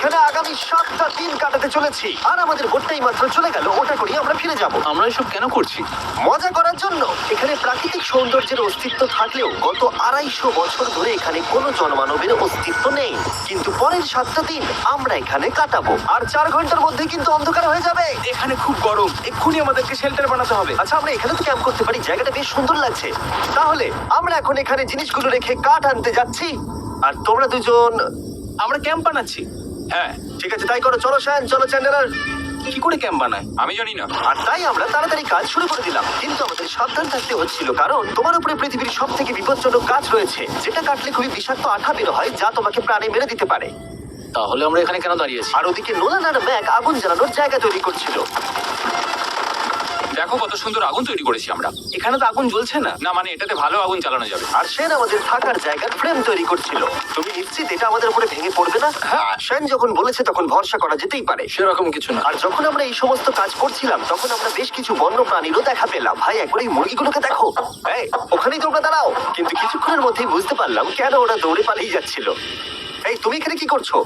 এখানে আগামী 7টা দিন কাটাতে চলেছি আর আমাদের বোটটাই মাত্র চলে গেল, ওটা করি আমরা ফিরে যাব আমরা এসব কেন করছি? মজা করার জন্য। এখানে প্রাকৃতিক সৌন্দর্যের অস্তিত্ব থাকলেও গত 250 বছর ধরে এখানে কোনো জনমানবের অস্তিত্ব নেই। কিন্তু পরের 7টা দিন আমরা এখানে কাটাবো আর 4 ঘন্টার মধ্যে কিন্তু অন্ধকার হয়ে যাবে। এখানে খুব গরম, এক্ষুনি আমাদেরকে শেল্টার বানাতে হবে। আচ্ছা, আমরা এখানে তো ক্যাম্প করতে পারি, জায়গাটা বেশ সুন্দর লাগছে। তাহলে আমরা এখন এখানে জিনিসগুলো রেখে কাঠ আনতে যাচ্ছি আর তোমরা দুজন। আমরা ক্যাম্প বানাচ্ছি। হ্যাঁ, ঠিক আছে, তাই করো। চলো শ্যান, চলো চ্যান্ডেলার। কি করে ক্যাম্প বানায়? আমি জানি না। আর তাই আমরা তাড়াতাড়ি কাজ শুরু করে দিলাম, কিন্তু আমাদের সাবধান থাকতে হচ্ছিল কারণ তোমার উপরে পৃথিবীর সব থেকে বিপজ্জনক গাছ রয়েছে, যেটা কাটলে খুবই বিষাক্ত আঠা বের হয় যা তোমাকে প্রাণে মেরে দিতে পারে। তাহলে আমরা এখানে কেন দাঁড়িয়ে আছি? আর ওদিকে নোলান আর ম্যাক আগুন জ্বালানোর জায়গা তৈরি করছিল। দেখো কত সুন্দর আগুন তৈরি করেছি আমরা। এখানে তো আগুন জ্বলছে না। না মানে এটাতে ভালো আগুন চালানো যাবে। আর সেন আমাদের থাকার জায়গার ফ্রেম তৈরি করছিল। তুমি নিশ্চিত এটা আমাদের উপরে ভেঙে পড়বে না? হ্যাঁ। সেন যখন বলেছে তখন ভরসা করা যেতেই পারে। সেরকম কিছু না। আর যখন আমরা এই সমস্ত কাজ করছিলাম তখন আমরা বেশ কিছু বন্য প্রাণীরও দেখা পেলাম। ভাই, একবার এই মুরগিগুলোকে দেখো। এই, ওখানেই তোমরা দাঁড়াও। কিন্তু কিছুক্ষণের মধ্যেই বুঝতে পারলাম কেন ওরা দৌড়ে পালিয়ে যাচ্ছিল। এই, তুমি এখানে কি করছো?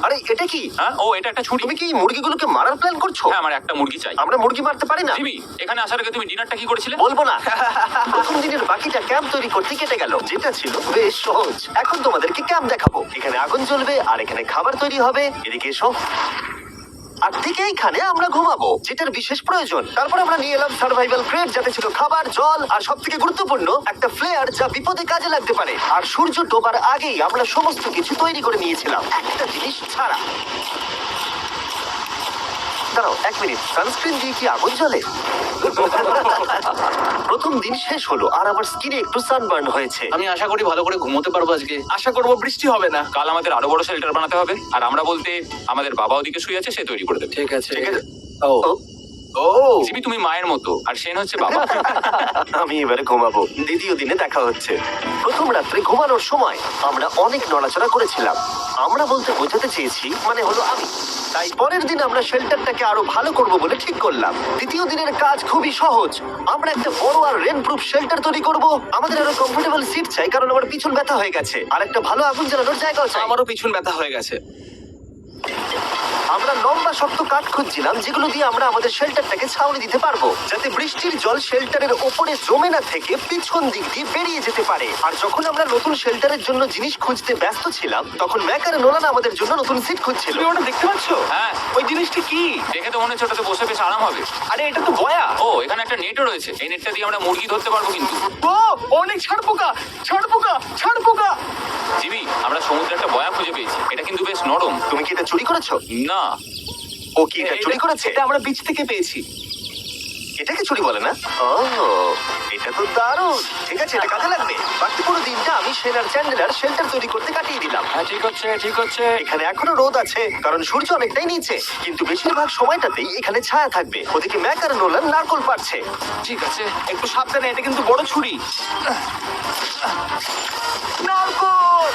আরে এটা কি? হ্যাঁ, ও এটা একটা ছুরি। তুমি কি মুরগিগুলোকে মারার প্ল্যান করছো? হ্যাঁ, আমার একটা মুরগি চাই। আমরা মুরগি মারতে পারি না। জিমি, এখানে আসার আগে তুমি ডিনারটা কি করেছিলে? বলবো না। প্রথম দিনের বাকিটা ক্যাম্প তৈরি করতে কেটে গেল, যেটা ছিল বেশ সহজ। এখন তোমাদেরকে ক্যাম্প দেখাবো। এখানে আগুন জ্বলবে আর এখানে খাবার তৈরি হবে। এদিকে এসো। আর ঠিক এইখানে আমরা ঘুমাবো, যেটার বিশেষ প্রয়োজন। তারপর আমরা নিয়ে এলাম সার্ভাইভাল ক্রেট, যাতে ছিল খাবার, জল আর সব থেকে গুরুত্বপূর্ণ একটা ফ্লেয়ার, যা বিপদে কাজে লাগতে পারে। আর সূর্য ডোবার আগেই আমরা সমস্ত কিছু তৈরি করে নিয়েছিলাম, একটা জিনিস ছাড়া। দাঁড়াও 1 মিনিট, সানস্ক্রিন দিয়ে কি আগুন জ্বলে? প্রথম দিন শেষ হলো আর আমার স্কিনে একটু সানবার্ন হয়েছে। আমি আশা করি ভালো করে ঘুমোতে পারবো আজকে। আশা করবো বৃষ্টি হবে না। কাল আমাদের আরো বড় শেল্টার বানাতে হবে। আর আমরা বলতে আমাদের বাবা ওদিকে শুয়ে আছে, সে তৈরি করে দেবে। ঠিক আছে। ঠিক আছে। ও ও, ও জিমি, তুমি মায়ের মতো আর সেন হচ্ছে বাবা। আমি এবারে ঘুমাবো। দ্বিতীয় দিনে দেখা হচ্ছে। প্রথম রাত্রে ঘুমানোর সময় আমরা অনেক নড়াচড়া করেছিলাম। আমরা বলতে বোঝাতে চেয়েছি, মানে হলো আমি। তাই পরের দিন আমরা শেল্টারটাকে আরো ভালো করব বলে ঠিক করলাম। দ্বিতীয় দিনের কাজ খুবই সহজ। আমরা একটা বড় আর রেন প্রুফ শেল্টার তৈরি করব। আমাদের আরো কমফোর্টেবল সিট চাই, কারণ আমার পিছন ব্যথা হয়ে গেছে। আর একটা ভালো আগুন জ্বালানোর জায়গাও চাই। আমারও পিছন ব্যথা হয়ে গেছে। আমরা লম্বা শক্ত কাঠ খুঁজছিলাম, যেগুলো দিয়ে আমরা আমাদের শেল্টারটাকে ছাউনি দিতে পারবো, যাতে বৃষ্টির জল শেল্টারের ওপরে জমে না থেকে পিছন দিক দিয়ে বেরিয়ে যেতে পারে। আর যখন আমরা নতুন শেল্টারের জন্য জিনিস খুঁজতে ব্যস্ত ছিলাম, তখন ম্যাকার নোলান আমাদের জন্য নতুন সিট খুঁজছিল। তুমি ওটা দেখতে পাচ্ছ? হ্যাঁ, ওই জিনিসটা কি? দেখে তো মনে হচ্ছে ওটাতে বসে বেশ আরাম হবে। আরে এটা তো বয়া। ও, এখানে একটা নেটও রয়েছে। এই নেটটা দিয়ে আমরা মুরগি ধরতে পারবো কিন্তু। ও অনেক ছাড় পোকা, ছাড় পোকা, ছাড় পোকা। জিমি, আমরা সমুদ্রে একটা বয়া খুঁজে পেয়েছি। এটা কিন্তু বেশ নরম। তুমি কি এটা চুরি করেছো? না, ও কি এটা চুরি করেছে? এটা আমরা বিচ থেকে পেয়েছি। এটাকে চুরি বলে না? ও, এটা তো দারুণ। ঠিক আছে, এটা কাজে লাগবে। বাকি পুরো দিনটা আমি সেন আর চ্যান্ডেলার শেল্টার তৈরি করতে কাটিয়ে দিলাম। হ্যাঁ, ঠিক হচ্ছে, ঠিক হচ্ছে। এখানে এখনো রোদ আছে, কারণ সূর্য অনেকটাই নিচে, কিন্তু বেশিরভাগ সময়টাতেই এখানে ছায়া থাকবে। ওদিকে ম্যাক আর নোলান নারকল পাড়ছে। ঠিক আছে, একটু সাবধানে, এটা কিন্তু বড় ছুরি। নারকোল!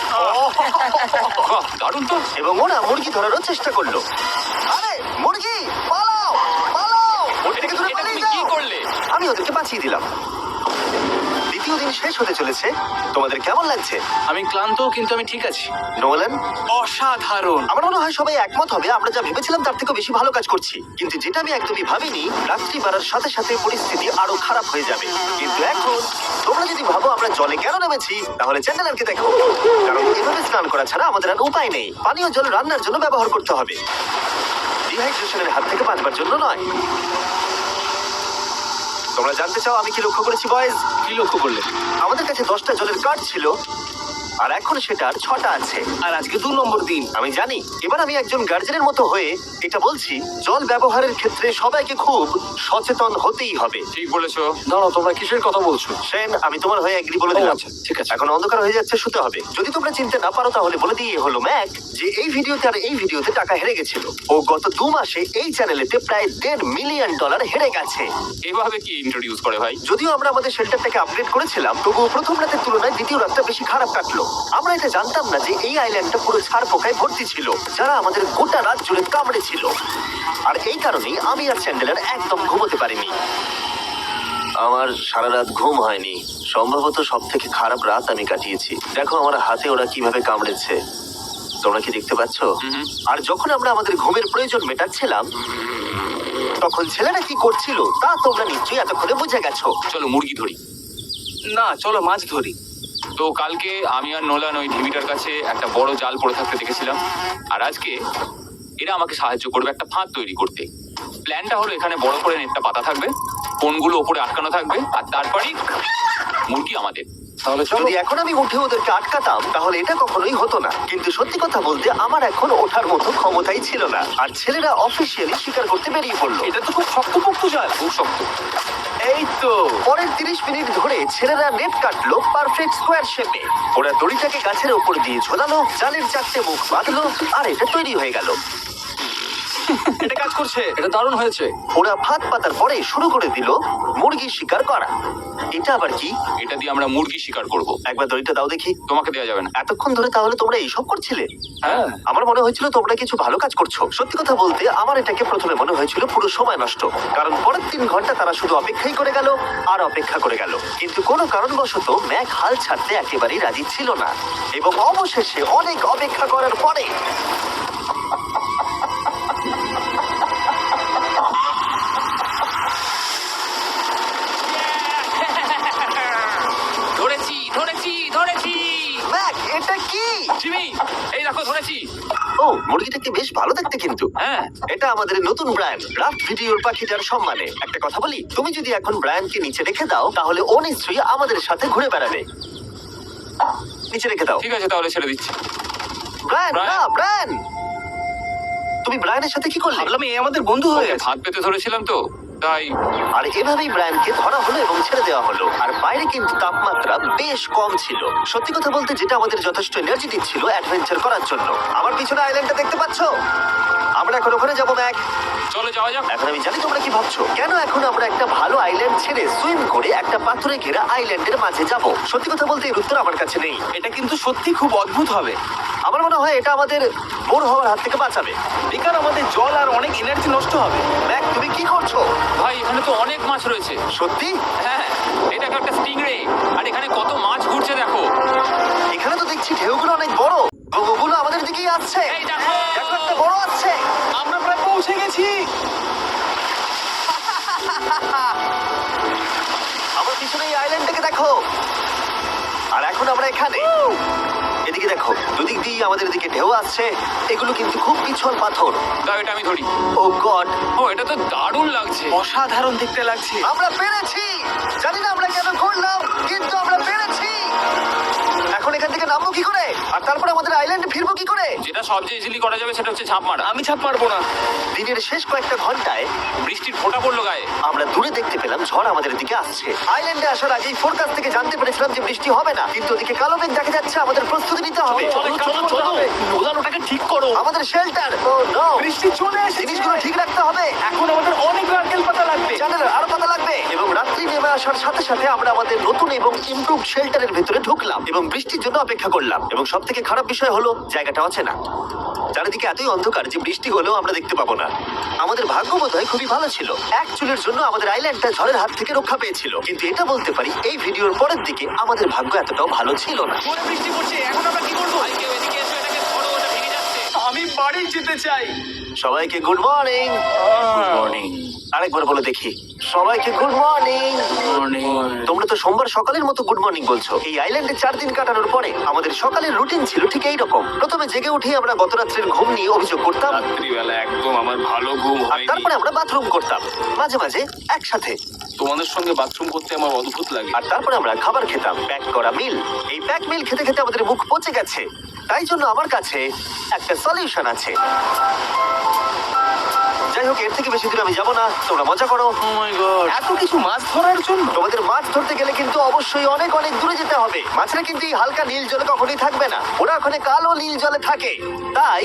বাহ, দারুণ তো। এবং ওরা মুরগি ধরারও চেষ্টা করলো। আরে মুরগি, পালাও পালাও, ওর থেকে দূরে এটা পালিয়ে তুমি কি যাও। করলে? আমি ওদেরকে বাঁচিয়ে দিলাম। দ্বিতীয় দিন শেষ হতে চলেছে। তোমাদের কেমন লাগছে? আমি ক্লান্ত, কিন্তু আমি ঠিক আছি। নোলান? অসাধারণ। আমার মনে হয় সবাই একমত হবে, আমরা যা ভেবেছিলাম তার থেকে বেশি ভালো কাজ করছি। কিন্তু যেটা আমি একদমই ভাবিনি, রাত্রি বাড়ার সাথে সাথে পরিস্থিতি আরো খারাপ হয়ে যাবে। কিন্তু এখন তোমরা যদি ভাবো আমরা জলে কেন নেমেছি, তাহলে চ্যান্ডেলারকে দেখো। কারণ এভাবে স্নান করা ছাড়া আমাদের আর উপায় নেই। পানীয় জল রান্নার জন্য ব্যবহার করতে হবে, ডিহাইড্রেশনের হাত থেকে বাঁচবার জন্য নয়। তোমরা জানতে চাও আমি কি লক্ষ্য করেছি বয়েজ? কি লক্ষ্য করলে? আমাদের কাছে 10টা জলের কার্ড ছিল, আর এখন সেটা আর 6টা আছে। আর আজকে 2 নম্বর দিন। আমি জানি। এবার আমি একজন গার্জেনের মতো হয়ে এটা বলছি, জল ব্যবহারের ক্ষেত্রে সবাইকে খুব সচেতন হতেই হবে। ঠিক বলেছো। দাঁড়াও, তোমরা কিসের কথা বলছো? সেন, আমি তোমার হয়ে এগ্রি বলে দিলাম। আচ্ছা, ঠিক আছে। এখন অন্ধকার হয়ে যাচ্ছে, শুতে হবে। যদি তোমরা চিনতে না পারো তাহলে বলে দিয়ে হলো ম্যাক যে এই ভিডিওতে আর এই ভিডিওতে টাকা হেরে গেছিল। ও গত 2 মাসে এই চ্যানেলেতে প্রায় $1.5 মিলিয়ন হেরে গেছে। এভাবে কি ইন্ট্রোডিউস করে ভাই? যদিও আমরা আমাদের শেল্টারটাকে আপগ্রেড করেছিলাম, তবুও প্রথম রাতের তুলনায় দ্বিতীয় রাতটা বেশি খারাপ কাটলো। আমরা এটা জানতাম না যে এই আইল্যান্ডটা পুরো ছাড় পোকায় ভর্তি ছিল, যারা আমাদের গোটা রাত জুড়ে কামড়েছিল। আর এই কারণেই আমি আর চ্যান্ডেলার একদম ঘুমোতে পারিনি। আমার সারা রাত ঘুম হয়নি। সম্ভবত সব থেকে খারাপ রাত আমি কাটিয়েছি। দেখো আমার হাতে ওরা কিভাবে কামড়েছে। তোমরা কি দেখতে পাচ্ছ? হুম। আর যখন আমরা আমাদের ঘুমের প্রয়োজন মেটাচ্ছিলাম তখন ছেলেরা কি করছিল তা তোমরা নিশ্চয়ই এতক্ষণে বুঝে গেছো। চলো মুরগি ধরি। না, চলো মাছ ধরি। তো কালকে আমি আর নোলান ওই ঢিবিটার কাছে একটা বড় জাল পড়ে থাকতে দেখেছিলাম, আর আজকে এরা আমাকে সাহায্য করবে একটা ফাঁদ তৈরি করতে। প্ল্যানটা হলো এখানে বড় করে নেটটা পাতা থাকবে, কোনগুলো ওপরে আটকানো থাকবে, আর তারপরেই মুরগি আমাদের। তাহলে চলো। যদি এখন আমি উঠে ওদেরকে আটকাতাম তাহলে এটা কখনোই হতো না, কিন্তু সত্যি কথা বলতে আমার এখন ওঠার মতো ক্ষমতাই ছিল না। আর ছেলেরা অফিসিয়ালি স্বীকার করতে বেরিয়ে পড়লো। এটা তো খুব শক্তপোক্ত জাল। খুব শক্ত। এই তো। পরের 30 মিনিট ধরে ছেলেরা নেট কাটলো পারফেক্ট স্কোয়ার শেপে। ওরা দড়িটাকে গাছের উপর দিয়ে ঝোলালো, জালের 4টে মুখ বাঁধলো, আর এটা তৈরি হয়ে গেল। এটা কাজ করছে, এটা দারুণ হয়েছে। ওরা ফাঁদ পাতার পরে শুরু করে দিল মুরগি শিকার করা। এটা আবার কি? এটা দিয়ে আমরা মুরগি শিকার করব। একবার দড়িটা দাও দেখি। তোমাকে দেওয়া যাবে না। এতক্ষণ ধরে তাহলে তোমরা এইসব করছিলে? হ্যাঁ। আমার মনে হয়েছিল তোমরা কিছু ভালো কাজ করছো। সত্যি কথা বলতে আমার এটাকে প্রথমে মনে হয়েছিল পুরো সময় নষ্ট, কারণ পরের 3 ঘন্টা তারা শুধু অপেক্ষাই করে গেল আর অপেক্ষা করে গেল। কিন্তু কোনো কারণবশত ম্যাক হাল ছাড়তে একেবারেই রাজি ছিল না, এবং অবশেষে অনেক অপেক্ষা করার পরে ধরেছি ধরেছি ধরেছি। ম্যাক, এটা কি? জিমি, এই দেখো ধরেছি। ও, মুরগিটাকে বেশ ভালো দেখতে কিন্তু। হ্যাঁ। এটা আমাদের নতুন ব্র্যান্ড রাফট ভিডিওর পাখিটার সম্মানে। একটা কথা বলি, তুমি যদি এখন ব্র্যান্ডকে নিচে রেখে দাও তাহলে ও নিশ্চয়ই আমাদের সাথে ঘুরে বেড়াবে। নিচে রেখে দাও। ঠিক আছে, তাহলে ছেড়ে দিচ্ছি। Brian, Brian. না ব্রায়ান, তুমি ব্রায়ানের সাথে কি করলে? ভাবলাম এই আমাদের বন্ধু হয়ে ওকে গেছে। ফাঁদ পেতে ধরেছিলাম তো, তাই। আর এভাবেই ব্রায়ানকে ধরা হলো এবং ছেড়ে দেওয়া হলো। আর বাইরে কিন্তু তাপমাত্রা বেশ কম ছিল। সত্যি কথা বলতে যেটা আমাদের যথেষ্ট এনার্জি দিচ্ছিল অ্যাডভেঞ্চার করার জন্য। আমার পিছনে আইল্যান্ডটা দেখতে পাচ্ছো? আমরা এখন ওখানে যাবো ম্যাক। চলো যাওয়া যাক। এখন আমি জানি তোমরা কি ভাবছো, কেন এখন আমরা একটা ভালো আইল্যান্ড ছেড়ে সুইম করে একটা পাথরে ঘেরা আইল্যান্ডের মাঝে যাব? সত্যি কথা বলতে এর উত্তর আমার কাছে নেই। এটা কিন্তু সত্যি খুব অদ্ভুত হবে। আমার মনে হয় এটা আমাদের বোর হওয়ার হাত থেকে বাঁচাবে। বেকার আমাদের জল আর অনেক এনার্জি নষ্ট হবে। ম্যাক, তুমি কি করছো? ভাই এখানে তো অনেক মাছ রয়েছে। সত্যি? হ্যাঁ, এটা একটা স্টিংরে, আর এখানে কত মাছ ঘুরছে দেখো। এখানে তো দেখছি ঢেউগুলো অনেক বড়, এবং ওগুলো আমাদের দিকেই আসছে। এই দেখো। দেখো, একটা বড় আসছে। আমরা প্রায় পৌঁছে গেছি। আমার পিছনে এই আইল্যান্ডটাকে দেখো। আর এখন আমরা এখানে। এদিকে দেখো, দুদিক দিয়ে আমাদের দিকে ঢেউ আসছে। এগুলো কিন্তু খুব পিছল পাথর। তাও এটা আমি ধরি। ও গড, ও, এটা তো দারুণ লাগছে। অসাধারণ দেখতে লাগছে। আমরা পেরেছি। জানি না আমরা কেন করলাম, কিন্তু আমরা পেরেছি। এখন এখান থেকে নামবো কি করে, আর তারপরে আমাদের আইল্যান্ডে ফিরবো কি করে? যেটা সবচেয়ে ইজিলি করা যাবে সেটা হচ্ছে ঝাঁপ মারা। আমি ছাপ মারবো না। দিনের শেষ কয়েকটা ঘন্টায় বৃষ্টির ফোঁটা পড়লো গায়ে। আমরা দূরে দেখতে পেলাম ঝড় আমাদের দিকে আসছে। আইল্যান্ডে আসার আগেই ফোরকাস্ট থেকে জানতে পেরেছিলাম যে বৃষ্টি হবে না, কিন্তু ওদিকে কালো মেঘ দেখা যাচ্ছে। আমাদের প্রস্তুতি নিতে হবে। নোলান ওটাকে ঠিক করো। আমাদের শেল্টার, ও নো, বৃষ্টি চলে এসেছে। জিনিসগুলো ঠিক রাখতে হবে। এখন আমাদের অনেক নারকেল পাতা লাগবে। জানালার আরো পাতা লাগবে। এবং রাত্রি নেমে আসার সাথে সাথে আমরা আমাদের নতুন এবং ইমপ্রুভড শেল্টারের ভেতরে ঢুকলাম এবং বৃষ্টির জন্য অপেক্ষা করলাম। এবং সব থেকে খারাপ বিষয় হলো জায়গাটা অচেনা। চারিদিকে এতই অন্ধকার যে বৃষ্টি হলেও আমরা দেখতে পাবো না। আমাদের ভাগ্য বোধহয় খুবই ভালো ছিল। এক চুলের জন্য আমাদের আইল্যান্ডটা ঝড়ের হাত থেকে রক্ষা পেয়েছিল, কিন্তু এটা বলতে পারি এই ভিডিওর পরের দিকে আমাদের ভাগ্য এতটাও ভালো ছিল না। জোরে বৃষ্টি পড়ছে। এখন আমরা কি করবো? ভাই কেউ এদিকে এসো, এটাকে ধরো, ওটা ভেঙে যাচ্ছে। আমি বাড়ি যেতে চাই। সবাইকে গুড মর্নিং। মর্নিং। আরেকবার বলে দেখি, সবাইকে গুড মর্নিং। তোমরা তো সোমবার সকালের মতো গুড মর্নিং বলছো। এই আইল্যান্ডে 4 দিন কাটানোর পরে আমাদের সকালের রুটিন ছিল ঠিক এই রকম। প্রথমে জেগে উঠে আমরা গত রাত্রের ঘুম নিয়ে অভিযোগ করতাম, রাত্রিবেলা একদম আমার ভালো ঘুম আর তারপরে আমরা বাথরুম করতাম, মাঝে মাঝে একসাথে। তোমাদের সঙ্গে বাথরুম করতে আমার অদ্ভুত লাগে। আর তারপরে আমরা খাবার খেতাম, প্যাক করা মিল। এই প্যাক মিল খেতে খেতে আমাদের মুখ পচে গেছে। তাই জন্য আমার কাছে একটা সলিউশন আছে। যাই হোক, এর থেকে বেশি দূর আমি যাবো না, তোমরা মজা করো। ও মাই গড, এত কিছু মাছ ধরার জন্য? তোমাদের মাছ ধরতে গেলে কিন্তু অবশ্যই অনেক অনেক দূরে যেতে হবে। মাছেরা কিন্তু এই হালকা নীল জলে কখনোই থাকবে না, ওরা ওখানে কালো নীল জলে থাকে। তাই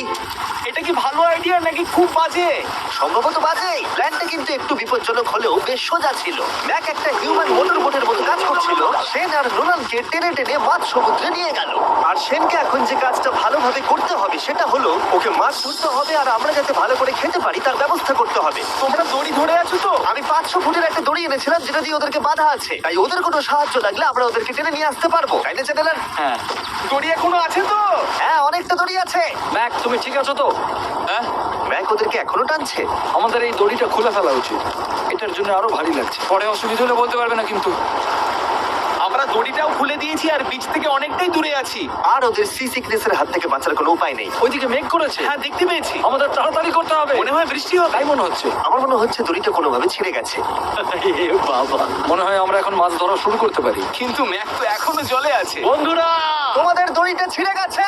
এটা কি ভালো আইডিয়া নাকি খুব বাজে? সম্ভবত বাজে। প্ল্যানটা কিন্তু একটু বিপজ্জনক হলেও বেশ সোজা ছিল। ম্যাক একটা হিউম্যান মোটর বোটের মতো কাজ করছিল। সেন আর নোলানকে টেনে টেনে মাছ সমুদ্রে নিয়ে গেল। আর সেনকে এখন যে কাজটা ভালোভাবে করতে হবে সেটা হলো ওকে মাছ ধরতে হবে, আর আমরা যাতে ভালো করে খেতে পারি তার ব্যবস্থা ব্যবস্থা করতে হবে। তোমরা দড়ি ধরে আছো তো? আমি 500 ফুটের একটা দড়ি এনেছিলাম যেটা দিয়ে ওদেরকে বাঁধা আছে, তাই ওদের কোনো সাহায্য লাগলে আমরা ওদেরকে টেনে নিয়ে আসতে পারবো, তাই না চ্যানেলার? হ্যাঁ। দড়ি এখনো আছে তো? হ্যাঁ, অনেকটা দড়ি আছে। ম্যাক, তুমি ঠিক আছো তো? হ্যাঁ, ম্যাক ওদেরকে এখনো টানছে। আমাদের এই দড়িটা খুলে ফেলা উচিত, এটার জন্য আরো ভারী লাগছে। পরে অসুবিধা হলে বলতে পারবে না কিন্তু। আমরা দড়িটাও খুলে দিয়েছি আর বিচ থেকে অনেকটাই দূরে আছি। আর ওদের সি সিকনেসের হাত থেকে বাঁচার কোনো উপায় নেই। ওইদিকে মেঘ করেছে। হ্যাঁ, দেখতে পেয়েছি। আমাদের তাড়াতাড়ি করতে হবে। মনে হয় বৃষ্টি হবে। তাই মনে হচ্ছে। আমার মনে হচ্ছে দড়িটা কোনোভাবে ছিঁড়ে গেছে। এ বাবা, মনে হয় আমরা এখন মাছ ধরা শুরু করতে পারি। কিন্তু ম্যাক তো এখনো জলে আছে। বন্ধুরা, তোমাদের দড়িটা ছিঁড়ে গেছে।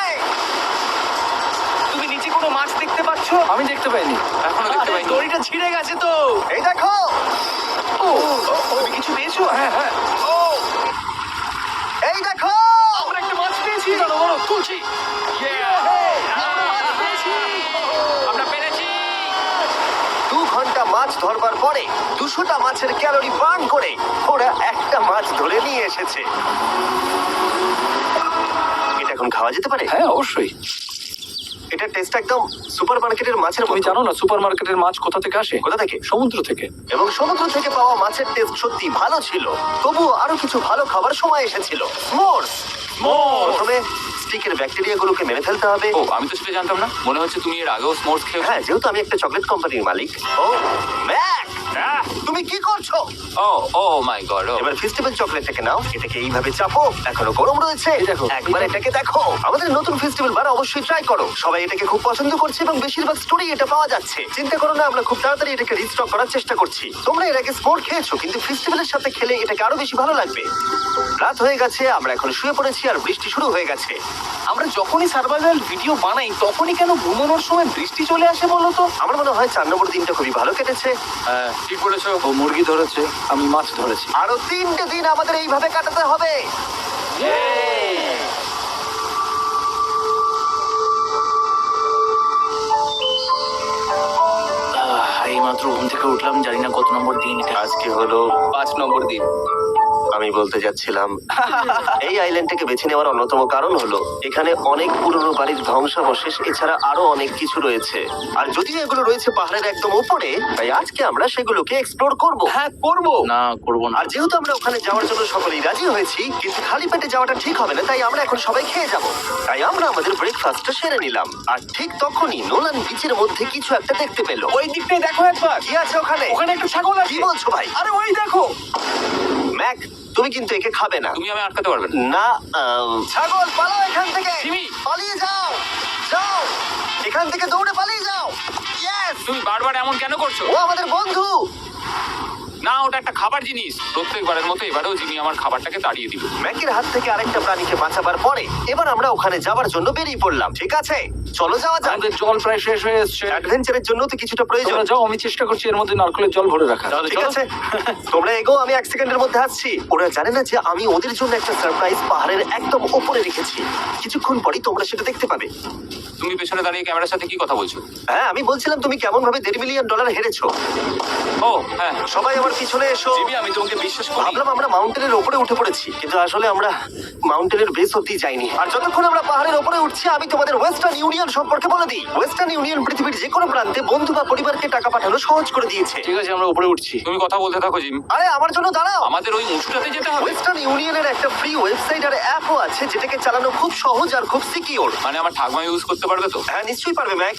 তুমি নিচে কোনো মাছ দেখতে পাচ্ছ? আমি দেখতে পাইনি। এখনো দেখতে পাইনি। দড়িটা ছিঁড়ে গেছে তো। এই দেখো। তুমি কিছু পেয়েছো? হ্যাঁ হ্যাঁ, ও, এই দেখো। আমরা একটা মাছ পেয়েছি। দাঁড়াও, দাঁড়াও, তুলছি। আমরা পেরেছি। 2 ঘন্টা মাছ ধরবার পরে 200টা মাছের ক্যালোরি বার্ন করে ওরা একটা মাছ ধরে নিয়ে এসেছে। এটা এখন খাওয়া যেতে পারে? হ্যাঁ অবশ্যই। এটা টেস্ট একদম সুপারমার্কেটের মাছের তুমি মতো। জানো না সুপারমার্কেটের মাছ কোথা থেকে আসে? কোথা থেকে? সমুদ্র থেকে। এবং সমুদ্র থেকে পাওয়া মাছের টেস্ট সত্যি ভালো ছিল। তবুও আরো কিছু ভালো খাবার সময় এসেছিল। স্মোর্স। প্রথমে স্টিকের ব্যাকটেরিয়াগুলোকে মেরে ফেলতে হবে। ও, আমি তো সেটা জানতাম না। মনে হচ্ছে তুমি এর আগেও স্মোর্টস খেয়েছো। হ্যাঁ, যেহেতু আমি একটা চকলেট কোম্পানির মালিক। ও ম্যাক, তুমি কি করছো? ও ও মাই গড। এবার ফেস্টিভ্যাল চকলেটটাকে নাও, এটাকে এইভাবে চাপো। এখনো গরম রয়েছে। এই দেখো, একবার এটাকে দেখো। আমাদের নতুন ফেস্টিভ্যাল বার অবশ্যই ট্রাই করো। সবাই এটাকে খুব পছন্দ করছে এবং বেশিরভাগ স্টোরি এটা পাওয়া যাচ্ছে। চিন্তা করো না, আমরা খুব তাড়াতাড়ি এটাকে রিস্টক করার চেষ্টা করছি। তোমরা এর আগে স্পোর্ট খেয়েছো, কিন্তু ফেস্টিভ্যালের সাথে খেলে এটাকে আরো বেশি ভালো লাগবে। রাত হয়ে গেছে, আমরা এখন শুয়ে পড়েছি আর বৃষ্টি শুরু হয়ে গেছে। আমরা যখনই সার্ভাইভাল ভিডিও বানাই তখনই কেন ঘুমানোর সময় বৃষ্টি চলে আসে বলো তো? আমার মনে হয় 4 নম্বর দিনটা খুবই ভালো কেটেছে। হ্যাঁ, ঠিক বলেছো। ও মুরগি ধরেছে, আমি মাছ ধরেছি। আরো 3টে দিন আমাদের এইভাবে কাটাতে হবে। এই মাত্র ঘুম থেকে উঠলাম, জানি না কত নম্বর দিন এটা। আজকে হলো 5 নম্বর দিন। আমি বলতে যাচ্ছিলাম এই আইল্যান্ডটাকে বেছে নেওয়ার অন্যতম কারণ হলো এখানে অনেক পুরনো বাড়ির ধ্বংসাবশেষ, এছাড়া আরো অনেক কিছু রয়েছে। আর যদিও এগুলো রয়েছে পাহাড়ের একদম উপরে, তাই আজকে আমরা সেগুলোকে এক্সপ্লোর করব। হ্যাঁ, করবো। না, করবো না। আর যেহেতু আমরা ওখানে যাওয়ার জন্য সকলেই রাজি হয়েছি, কিন্তু খালি পেটে যাওয়াটা ঠিক হবে না, তাই আমরা এখন সবাই খেয়ে যাব। তাই আমরা আমাদের ব্রেকফাস্টটা সেরে নিলাম। আর ঠিক তখনই নোলান বিচের মধ্যে কিছু একটা দেখতে পেল। ওই দিকটাই দেখো একবার। কি আছে ওখানে? ওখানে একটা ছাগল আছে। কি বলছো ভাই? আরে ওই দেখো। ম্যাক, তুমি কিন্তু একে খাবে না। তুমি আমি আটকাতে পারবে না। না, ছাগল পালাও এখান থেকে। জিমি। পালিয়ে যাও, যাও এখান থেকে, দৌড়ে পালিয়ে যাও। ইয়েস, তুমি বারবার এমন কেন করছো? ও আমাদের বন্ধু। না, ওটা একটা খাবার জিনিস। প্রত্যেকবারের মতো এবারেও জিমি আমার খাবারটাকে তাড়িয়ে দিল। ম্যাকের হাত থেকে আরেকটা প্রাণীকে বাঁচাবার পরে এবার আমরা ওখানে যাবার জন্য বেরিয়ে পড়লাম। ঠিক আছে, চলো যাওয়া যাক। আমাদের জল প্রায় শেষ হয়ে এসছে। অ্যাডভেঞ্চারের জন্য তো কিছুটা প্রয়োজন। তোমরা যাও, আমি চেষ্টা করছি এর মধ্যে নারকেলের জল ভরে রাখা। ঠিক আছে, তোমরা এগো, আমি 1 সেকেন্ডের মধ্যে আসছি। ওরা জানে না যে আমি ওদের জন্য একটা সারপ্রাইজ পাহাড়ের একদম উপরে রেখেছি। কিছুক্ষণ পরেই তোমরা সেটা দেখতে পাবে। তুমি পেছনে দাঁড়িয়ে ক্যামেরার সাথে কি কথা বলছো? হ্যাঁ, আমি বলছিলাম তুমি কেমন ভাবে $1.5 মিলিয়ন হেরেছো। ও হ্যাঁ। সবাই আমার পিছনে এসো। জিমি, আমি তোমাকে বিশ্বাস করি। ভাবলাম আমরা মাউন্টেনের উপরে উঠে পড়েছি, কিন্তু আসলে আমরা মাউন্টেনের বেস অব্দি যাইনি। আর যতক্ষণ আমরা পাহাড়ের উপরে উঠছি, আমি তোমাদের ওয়েস্টার্ন ইউনিয়ন সম্পর্কে বলে দিই। ওয়েস্টার্ন ইউনিয়ন পৃথিবীর যে কোনো প্রান্তে বন্ধু বা পরিবারকে টাকা পাঠানো সহজ করে দিয়েছে। ঠিক আছে, আমরা উপরে উঠছি। তুমি কথা বলতে থাকো জিম। আরে আমার জন্য দাঁড়াও। আমাদের ওই উঁচুটাতে যেতে হবে। ওয়েস্টার্ন ইউনিয়নের একটা ফ্রি ওয়েবসাইট আর অ্যাপও আছে, যেটাকে চালানো খুব সহজ আর খুব সিকিউর। মানে আমার ঠাকমা ইউজ করতে পারবে তো? হ্যাঁ, নিশ্চয়ই পারবে ম্যাক।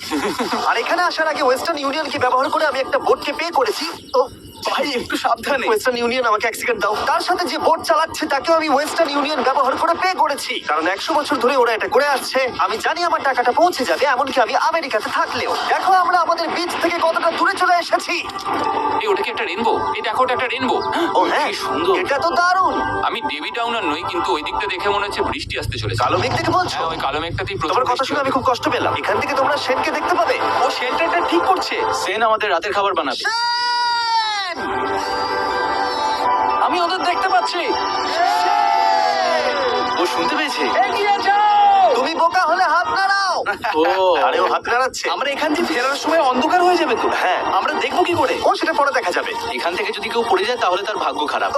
আর এখানে আসার আগে ওয়েস্টার্ন ইউনিয়নকে ব্যবহার করে আমি একটা বোটকে পে করেছি। ও ভাই, একটু সাবধানে। ওয়েস্টার্ন ইউনিয়ন আমাকে 1 সেকেন্ড দাও। তার সাথে যে বোট চালাচ্ছে তাকেও আমি ওয়েস্টার্ন ইউনিয়ন ব্যবহার করে পে করেছি, কারণ 100 বছর ধরে ওরা এটা করে আসছে। আমি জানি আমার টাকাটা পৌঁছে যাবে, এমনকি আমি আমেরিকাতে থাকলেও। দেখো আমরা আমাদের বিচ থেকে কতটা দূরে চলে এসেছি। এই ওটা কি একটা রেনবো? এই দেখো, ওটা একটা রেনবো। ও হ্যাঁ, কি সুন্দর। এটা তো দারুণ। আমি ডেভি টাউনার নই, কিন্তু ওই দিকটা দেখে মনে হচ্ছে বৃষ্টি আসতে চলেছে। কালো মেঘ থেকে বলছো? হ্যাঁ, ওই কালো মেঘটাতেই প্রচুর তোমার কথা বৃষ্টি শুনে আমি হবে। খুব কষ্ট পেলাম। এখান থেকে তোমরা সেনকে দেখতে পাবে। ও শেল্টারটা ঠিক করছে। সেন আমাদের রাতের খাবার বানাবে। সেন! আমি ওদের দেখতে পাচ্ছি। ও শুনতে পেয়েছে। এগিয়ে যাও। তুমি বোকা হলে হাত নাড়াও। ও, আরে ও হাত নাড়াচ্ছে। আমরা এখান থেকে ফেরার সময় অন্ধকার হয়ে যাবে তো। হ্যাঁ। আমরা দেখবো কি করে? ও সেটা পরে দেখা যাবে। এখান থেকে যদি কেউ পড়ে যায় তাহলে তার ভাগ্য খারাপ।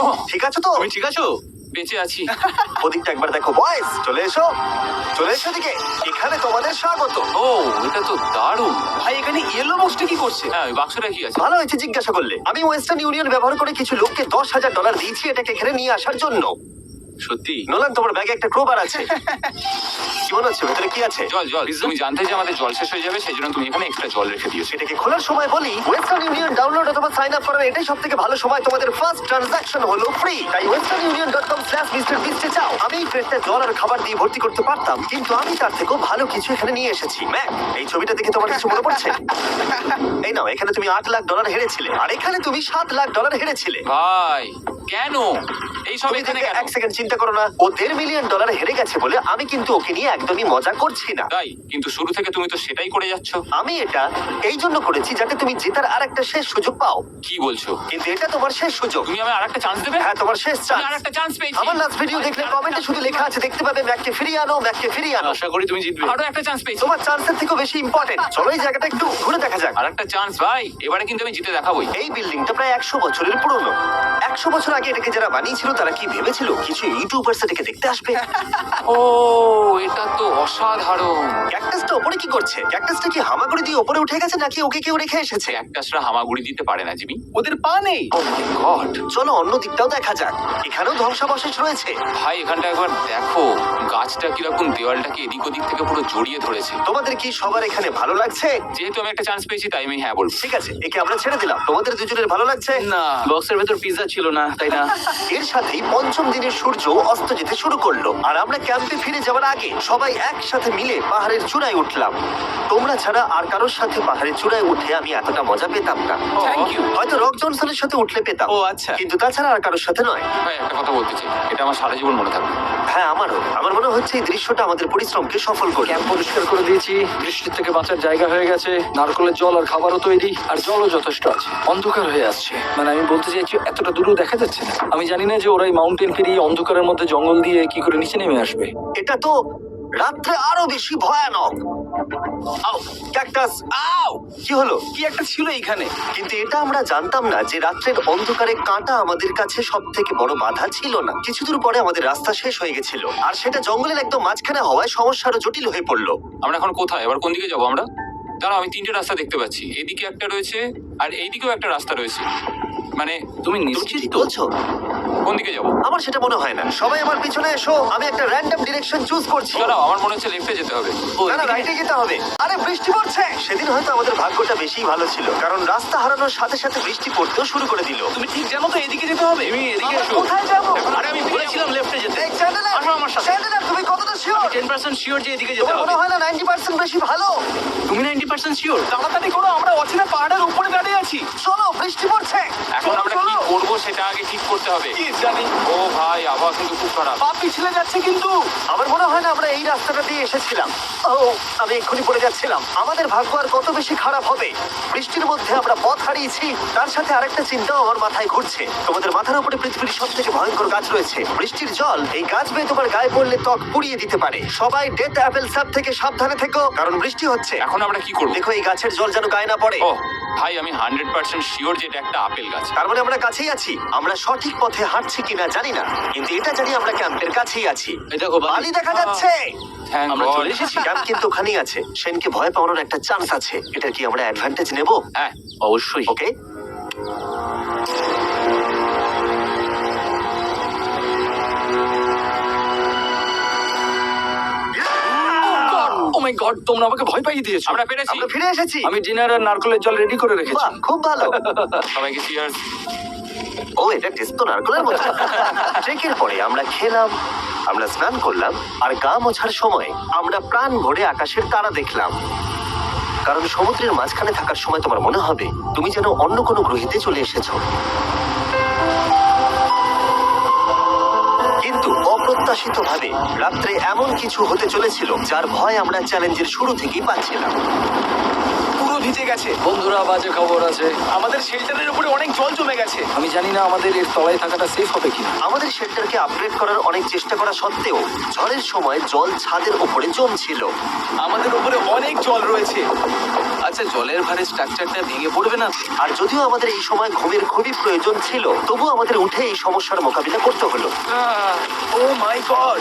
ও ঠিক আছে তো? তুমি ঠিক আছো? বেঁচে আছি। ওদিকটা একবার দেখো বয়েস, চলে এসো, চলে এসো দিকে। এখানে তোমাদের স্বাগত। ও, এটা তো দারুণ। ভাই এখানে ইয়েলো বক্সটা কি করছে? হ্যাঁ, ওই বাক্সটা কি আছে? ভালো হয়েছে জিজ্ঞাসা করলে। আমি ওয়েস্টার্ন ইউনিয়ন ব্যবহার করে কিছু লোককে $10,000 দিয়েছি এটাকে এখানে নিয়ে আসার জন্য। সত্যি? নোলান, তোমার ব্যাগে একটা ক্রোবার আছে। কি মনে হচ্ছে ভেতরে কি আছে? জল জল। তুমি জানতে যে আমাদের জল শেষ হয়ে যাবে, সেই জন্য তুমি এখানে এক্সট্রা জল রেখে দিয়েছো। সেটাকে খোলার সময় বলি, ওয়েস্টার্ন ইউনিয়ন ডাউনলোড অথবা সাইন আপ করার এটাই সব থেকে ভালো সময়। তোমাদের ফার্স্ট ট্রানজাকশন হলো ফ্রি। তাই westernunion.com/MrBeast এ যাও। আমি এই ক্রেটটা জল আর খাবার দিয়ে ভর্তি করতে পারতাম, কিন্তু আমি তার থেকেও ভালো কিছু এখানে নিয়ে এসেছি। ম্যাক, এই ছবিটা দেখে তোমার কিছু মনে পড়ছে? এই নাও, এখানে তুমি $8 লাখ হেরেছিলে, আর এখানে তুমি $7 লাখ হেরেছিলে। ভাই, কেন এই সব তুমি এখানে দেখে কেন? এক সেকেন্ড চিন্তা করো না। ও $1.5 মিলিয়ন হেরে গেছে বলে আমি কিন্তু ওকে নিয়ে একদমই মজা করছি না। তাই? কিন্তু শুরু থেকে তুমি তো সেটাই করে যাচ্ছ। আমি এটা এই জন্য করেছি যাতে তুমি জেতার আর একটা শেষ সুযোগ পাও, কি বলছো? কিন্তু এটা তোমার শেষ সুযোগ। তুমি আমায় আরেকটা চান্স দেবে? হ্যাঁ, তোমার শেষ আমি চান্স। আরেকটা চান্স পেয়েছি। আমার লাস্ট ভিডিও দেখলে কমেন্টে শুধু লেখা আছে, দেখতে পাবে ম্যাককে ফিরিয়ে আনো, ম্যাককে ফিরিয়ে আনো। আশা করি তুমি জিতবে। আরো একটা চান্স পেয়েছি। তোমার চান্সের থেকেও বেশি ইম্পর্টেন্ট। চলো এই জায়গাটা একটু ঘুরে দেখা যাক। আর একটা চান্স ভাই, এবারে কিন্তু আমি জিতে দেখাবোই। এই বিল্ডিংটা প্রায় 100 বছরের পুরনো। 100 বছর আগে এটাকে যারা বানিয়েছিল তারা কি ভেবেছিল কিছু ইউটিউবার্স এটাকে দেখতে আসবে? ও, এটা তো অসাধারণ। ক্যাকটাসটা ওপরে কি করছে? ক্যাকটাসটা কি হামাগুড়ি দিয়ে ওপরে উঠে গেছে নাকি ওকে কেউ রেখে এসেছে? ক্যাকটাসরা হামাগুড়ি দিতে পারে না, জিমি। ওদের পা নেই। ও মাই গড। চলো অন্য দিকটাও দেখা যাক। এখানেও ধ্বংসাবশেষ রয়েছে। ভাই, এখানটা একবার দেখো, গাছটা কিরকম দেওয়ালটাকে এদিক ওদিক থেকে পুরো জড়িয়ে ধরেছে। তোমাদের কি সবার এখানে ভালো লাগছে? যেহেতু আমি একটা চান্স পেয়েছি, তাই আমি হ্যাঁ বলবো। ঠিক আছে, একে আমরা ছেড়ে দিলাম। তোমাদের দুজনের ভালো লাগছে? না, বক্সের ভেতর পিৎজা ছিল না, তাই না? এর সাথেই পঞ্চম দিনের সূর্য অস্ত যেতে শুরু করলো, আর আমরা ক্যাম্পে ফিরে যাওয়ার আগে সবাই একসাথে মিলে পাহাড়ের চূড়ায় উঠলাম। তোমরা ছাড়া আর কারোর সাথে পাহাড়ের চূড়ায় উঠে আমি এতটা মজা পেতাম না। Thank you. হয়তো রক জনসনের সাথে উঠলে পেতাম, ও আচ্ছা। কিন্তু তাছাড়া আর কারোর সাথে নয়। ভাই, একটা কথা বলতে চাই, এটা আমার সারা জীবন মনে থাকবে। হ্যাঁ, আমারও। আমার মনে হচ্ছে এই দৃশ্যটা আমাদের পরিশ্রমকে সফল করবে। ক্যাম্প পরিষ্কার করে দিয়েছি, বৃষ্টির থেকে বাঁচার জায়গা হয়ে গেছে, নারকলের জল আর খাবারও তৈরি, আর জলও যথেষ্ট আছে। অন্ধকার হয়ে আসছে, মানে আমি বলতে চাইছি এতটা দূরেও দেখা যাচ্ছে না। আমি জানি না যে ওরা এই মাউন্টেন পেরিয়ে অন্ধকারের মধ্যে জঙ্গল দিয়ে কি করে নিচে নেমে আসবে। এটা তো রাত্রে আরো বেশি ভয়ানক। আও, ক্যাকটাস! আও! কি হলো? কি একটা ছিল এখানে। কিন্তু এটা আমরা জানতাম না যে রাত্রের অন্ধকারে কাঁটা আমাদের কাছে সব থেকে বড় বাধা ছিল না। কিছু দূর পরে আমাদের রাস্তা শেষ হয়ে গেছিল, আর সেটা জঙ্গলের একদম মাঝখানে হওয়ায় সমস্যা আরো জটিল হয়ে পড়লো। আমরা এখন কোথায়? এবার কোন দিকে যাবো আমরা? দাঁড়াও, আমি তিনটে রাস্তা দেখতে পাচ্ছি। এইদিকে একটা রয়েছে, আর এইদিকেও একটা রাস্তা রয়েছে। মানে তুমি তুমি কি নিশ্চিত ঠিক তো? বলছো? কোন দিকে যাবো? আমার সেটা মনে হয় না। সবাই আমার পিছনে এসো, আমি একটা র্যান্ডম ডিরেকশন চুজ করছি। দাঁড়াও, আমার মনে হচ্ছে লেফটে যেতে হবে। না না, রাইটে যেতে হবে। আরে বৃষ্টি পড়ছে। সেদিন হয়তো আমাদের ভাগ্যটা বেশি ভালো ছিল, কারণ রাস্তা হারানোর সাথে সাথে বৃষ্টি পড়তেও শুরু করে দিল। তুমি ঠিক জানো তো এদিকে যেতে হবে? তুমি এদিকে আমরা এসো। কোথায় যাবো? আরে আমি বলেছিলাম লেফটে যেতে। এই চ্যান্ডেলার, আসো আমার সাথে। চ্যান্ডেলার, তুমি কতটা শিওর? 10% শিওর যে এদিকে যেতে তোমার হবে। মনে হয় না 90% বেশি ভালো? তুমি 90% শিওর? তাড়াতাড়ি করো, আমরা অচেনা পাহাড়ের উপরে দাঁড়িয়ে আছি। চলো, বৃষ্টি পড়ছে। এখন চলো, আমরা কি চলো। করবো সেটা আগে ঠিক করতে হবে। কি জানি, ও ভাই, আবহাওয়া কিন্তু খুব খারাপ। পা পিছলে যাচ্ছে কিন্তু। আমার মনে হয় না আমরা এই রাস্তাটা দিয়ে এসেছিলাম। ও, আমি এক্ষুনি পড়ে যাচ্ছিলাম। আমাদের ভাগ্য আর কত বেশি খারাপ হবে। বৃষ্টির মধ্যে আমরা পথ হারিয়েছি, তার সাথে আরেকটা চিন্তাও আমার মাথায় ঘুরছে। তোমাদের মাথার উপরে পৃথিবীর সব থেকে ভয়ঙ্কর গাছ রয়েছে। বৃষ্টির জল এই গাছ বেয়ে তোমার গায়ে পড়লে ত্বক পুড়িয়ে দিতে পারে। সবাই ডেথ অ্যাপেল সাপ থেকে সাবধানে থেকো, কারণ বৃষ্টি হচ্ছে। এখন আমরা কি করবো? দেখো, এই গাছের জল যেন গায়ে না পড়ে। ও ভাই, আমি 100% শিওর যে এটা একটা আপেল গাছ। তার মানে আমরা কাছেই আছি। আমরা সঠিক পথে হাঁটছি কিনা জানি না, কিন্তু এটা জানি আমরা ক্যাম্পের কাছেই আছি। এই দেখো বালি। বালি দেখা যাচ্ছে। Thank আমরা God. চলে এসেছি। ক্যাম্প কিন্তু ওখানেই আছে। সেনকে ভয় পাওয়ানোর একটা চান্স আছে। এটা কি আমরা অ্যাডভান্টেজ নেব? হ্যাঁ, অবশ্যই। ওকে, ও মাই গড, তোমরা আমাকে ভয় পাইয়ে দিয়েছো। আমরা পেরেছি। আমরা ফিরে এসেছি। আমি ডিনার আর নারকলের জল রেডি করে রেখেছি। বাহ, খুব ভালো। সবাইকে চিয়ার্স। ও, এটা টেস্ট তো নারকলের মতো। ট্রেকের পরে আমরা খেলাম, আমরা স্নান করলাম, আর গা মোছার সময় আমরা প্রাণ ভরে আকাশের তারা দেখলাম। কারণ সমুদ্রের মাঝখানে থাকার সময় তোমার মনে হবে তুমি যেন অন্য কোনো গ্রহেতে চলে এসেছো। কিন্তু অপ্রত্যাশিতভাবে রাত্রে এমন কিছু হতে চলেছিল যার ভয় আমরা চ্যালেঞ্জের শুরু থেকেই পাচ্ছিলাম। পুরো ভিজে গেছে। বন্ধুরা, বাজে খবর আছে। আমাদের শেল্টারের উপরে অনেক জল জমে গেছে। আমি জানি না আমাদের এর তলায় থাকাটা সেফ হবে কিনা। আমাদের শেল্টারকে আপগ্রেড করার অনেক চেষ্টা করা সত্ত্বেও ঝড়ের সময় জল ছাদের উপরে জমছিল। আমাদের উপরে অনেক জল রয়েছে। আর আচ্ছা, জলের ভারে স্ট্রাকচারটা ভেঙে পড়বে না তো? আর যদিও আমাদের এই সময় ঘুমের খুবই প্রয়োজন ছিল, তবু আমাদের উঠে এই সমস্যার মোকাবিলা করতে হলো। ও মাই গড,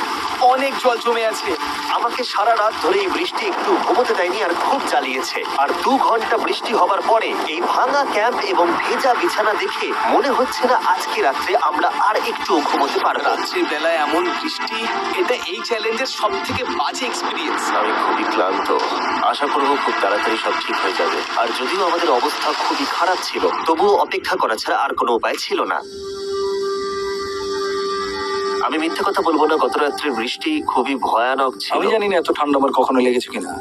অনেক জল জমে আছে। আমাকে সারা রাত ধরে এই বৃষ্টি একটু ঘুমোতে দেয়নি আর খুব জ্বালিয়েছে। আর 2 ঘন্টা বৃষ্টি হবার পরে এই ভাঙা ক্যাম্প এবং ভেজা বিছানা দেখে মনে হচ্ছে না আজকে রাত্রে আমরা আর একটু ঘুমোতে পারবো। রাত্রির বেলায় এমন বৃষ্টি, এটা এই চ্যালেঞ্জের সব থেকে বাজে এক্সপিরিয়েন্স। আমি খুবই ক্লান্ত। আশা করবো খুব তাড়াতাড়ি সব ঠিক হয়ে যাবে। আর যদিও আমাদের অবস্থা খুবই খারাপ ছিল, তবুও অপেক্ষা করা ছাড়া আর কোনো উপায় ছিল না। আমি মিথ্যে কথা বলবো না, গত রাত্রের বৃষ্টি খুবই ভয়ানক ছিল। আমি জানি না এত ঠান্ডা আমার কখনো লেগেছে কিনা।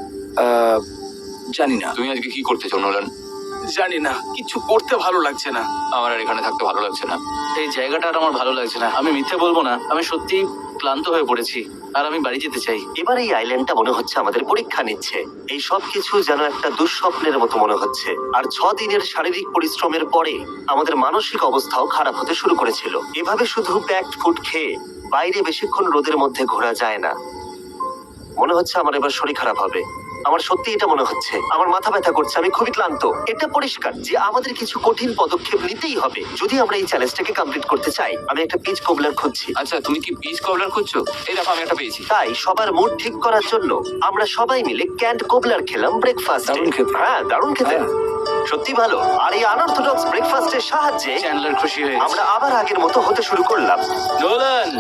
জানি না। তুমি আজকে কি করতে চাও নোলান? জানি না, কিছু করতে ভালো লাগছে না। আমার আর এখানে থাকতে ভালো লাগছে না। এই জায়গাটা আর আমার ভালো লাগছে না। আমি মিথ্যে বলবো না, আমি সত্যি ক্লান্ত হয়ে পড়েছি আর আমি বাড়ি যেতে চাই। এবার এই আইল্যান্ডটা মনে হচ্ছে আমাদের পরীক্ষা নিচ্ছে। এই সব কিছু যেন একটা দুঃস্বপ্নের মতো মনে হচ্ছে। আর 6 দিনের শারীরিক পরিশ্রমের পরে আমাদের মানসিক অবস্থাও খারাপ হতে শুরু করেছিল। এভাবে শুধু প্যাকড ফুড খেয়ে বাইরে বেশিক্ষণ রোদের মধ্যে ঘোরা যায় না। মনে হচ্ছে আমার এবার শরীর খারাপ হবে। আমার সত্যি এটা মনে হচ্ছে। আমার মাথা ব্যথা করছে, আমি খুবই ক্লান্ত। এটা পরিষ্কার যে আমাদের কিছু কঠিন পদক্ষেপ নিতেই হবে যদি আমরা এই চ্যালেঞ্জটাকে কমপ্লিট করতে চাই। আমি একটা পিচ কোবলার খুঁজছি। আচ্ছা, তুমি কি পিচ কবলার খুঁজছো? এই দেখো, আমি একটা পেয়েছি। তাই সবার মুড ঠিক করার জন্য আমরা সবাই মিলে ক্যান্ড কোবলার খেলাম ব্রেকফাস্ট। দারুণ খেতে। হ্যাঁ, দারুণ খেতে। হ্যাঁ। সত্যি ভালো। আর এই আনঅর্থোডক্স ব্রেকফাস্টের সাহায্যে চ্যান্ডলার খুশি হয়েছে। আমরা আবার আগের মতো হতে শুরু করলাম। নোলান,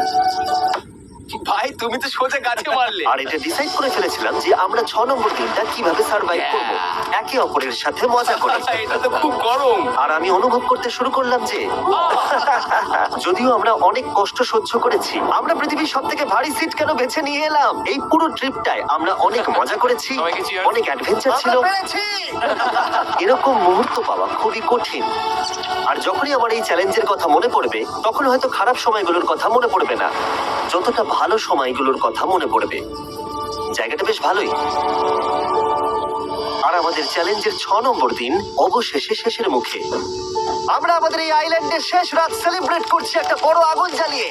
ভাই, তুমি তো সোজা গাছে মারলে। আর এটা ডিসাইড করে ফেলেছিলাম যে আমরা 6 নম্বর দিনটা কিভাবে সার্ভাইভ করব, একে অপরের সাথে মজা করে। এটা তো খুব গরম। আর আমি অনুভব করতে শুরু করলাম যে যদিও আমরা অনেক কষ্ট সহ্য করেছি, আমরা পৃথিবীর সব থেকে ভারী সিট কেন বেছে নিয়ে এলাম। এই পুরো ট্রিপটায় আমরা অনেক মজা করেছি, সবাইকে cheers। অনেক অ্যাডভেঞ্চার ছিল। এরকম মুহূর্ত পাওয়া খুবই কঠিন। আর যখনই আমার এই চ্যালেঞ্জের কথা মনে পড়বে, তখন হয়তো খারাপ সময়গুলোর কথা মনে পড়বে না, যতটা ভালো সময়গুলোর কথা মনে পড়বে। জায়গাটা বেশ ভালোই। আর আমাদের চ্যালেঞ্জের 6 নম্বর দিন অবশেষে শেষের মুখে। আমরা আমাদের এই আইল্যান্ডের শেষ রাত সেলিব্রেট করছি একটা বড় আগুন জ্বালিয়ে।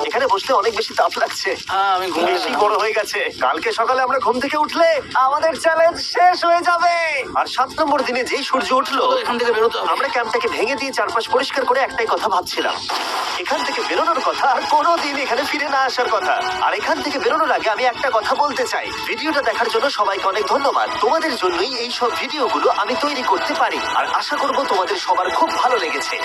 এখানে বসলে অনেক বেশি তাপ লাগছে। হ্যাঁ, আমি ঘুমিয়ে বেশি বড় হয়ে গেছে। কালকে সকালে আমরা ঘুম থেকে উঠলে আমাদের চ্যালেঞ্জ শেষ হয়ে যাবে। আর 7 নম্বর দিনে যেই সূর্য উঠলো, এখান থেকে বেরোতে হবে। আমরা ক্যাম্পটাকে ভেঙে দিয়ে চারপাশ পরিষ্কার করে একটাই কথা ভাবছিলাম, এখান থেকে বেরোনোর কথা আর কোনোদিন এখানে ফিরে না আসার কথা। আর এখান থেকে বেরোনোর আগে আমি একটা কথা বলতে চাই, ভিডিওটা দেখার জন্য সবাইকে অনেক ধন্যবাদ। তোমাদের জন্যই এই সব ভিডিওগুলো আমি তৈরি করতে পারি। আর আশা করব তোমাদের সবার খুব ভালো লেগেছে।